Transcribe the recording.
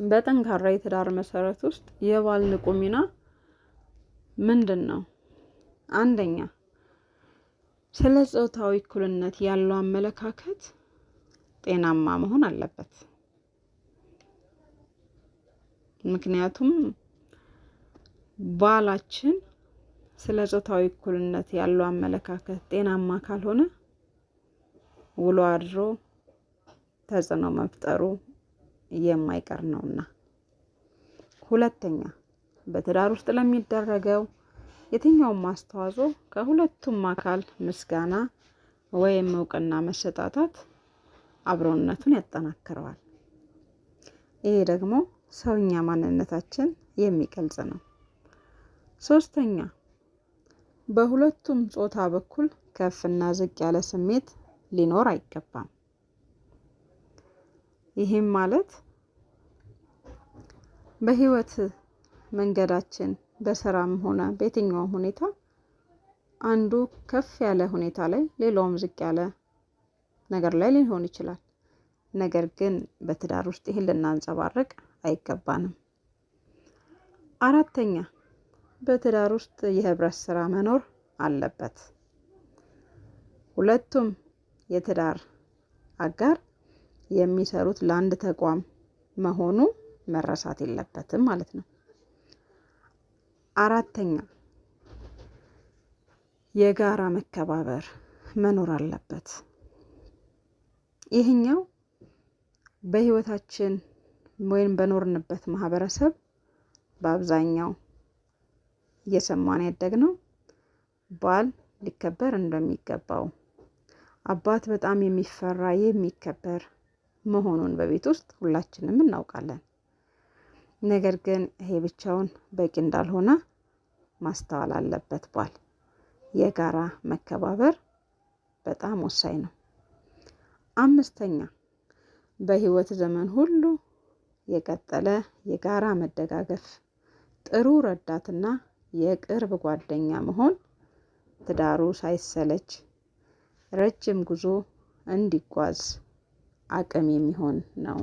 በጠንካራ የትዳር መሰረት ውስጥ የባል ንቁ ሚና ምንድን ነው? አንደኛ፣ ስለ ጾታዊ እኩልነት ያለው አመለካከት ጤናማ መሆን አለበት። ምክንያቱም ባላችን ስለ ጾታዊ እኩልነት ያለው አመለካከት ጤናማ ካልሆነ ውሎ አድሮ ተጽዕኖ መፍጠሩ የማይቀር ነውና። ሁለተኛ፣ በትዳር ውስጥ ለሚደረገው የትኛውም አስተዋጽኦ ከሁለቱም አካል ምስጋና ወይም እውቅና መሰጣጣት አብሮነቱን ያጠናክረዋል። ይሄ ደግሞ ሰውኛ ማንነታችን የሚገልጽ ነው። ሶስተኛ፣ በሁለቱም ጾታ በኩል ከፍና ዝቅ ያለ ስሜት ሊኖር አይገባም። ይህም ማለት በህይወት መንገዳችን በስራም ሆነ በየትኛውም ሁኔታ አንዱ ከፍ ያለ ሁኔታ ላይ ሌላውም ዝቅ ያለ ነገር ላይ ሊሆን ይችላል። ነገር ግን በትዳር ውስጥ ይህን ልናንጸባርቅ አይገባንም። አራተኛ፣ በትዳር ውስጥ የህብረት ስራ መኖር አለበት። ሁለቱም የትዳር አጋር የሚሰሩት ለአንድ ተቋም መሆኑ መረሳት የለበትም ማለት ነው። አራተኛ፣ የጋራ መከባበር መኖር አለበት። ይህኛው በህይወታችን ወይም በኖርንበት ማህበረሰብ በአብዛኛው እየሰማን ያደግነው ባል ሊከበር እንደሚገባው፣ አባት በጣም የሚፈራ የሚከበር መሆኑን በቤት ውስጥ ሁላችንም እናውቃለን። ነገር ግን ይሄ ብቻውን በቂ እንዳልሆነ ማስተዋል አለበት። ባል የጋራ መከባበር በጣም ወሳኝ ነው። አምስተኛ፣ በህይወት ዘመን ሁሉ የቀጠለ የጋራ መደጋገፍ፣ ጥሩ ረዳትና የቅርብ ጓደኛ መሆን ትዳሩ ሳይሰለች ረጅም ጉዞ እንዲጓዝ አቅም የሚሆን ነው።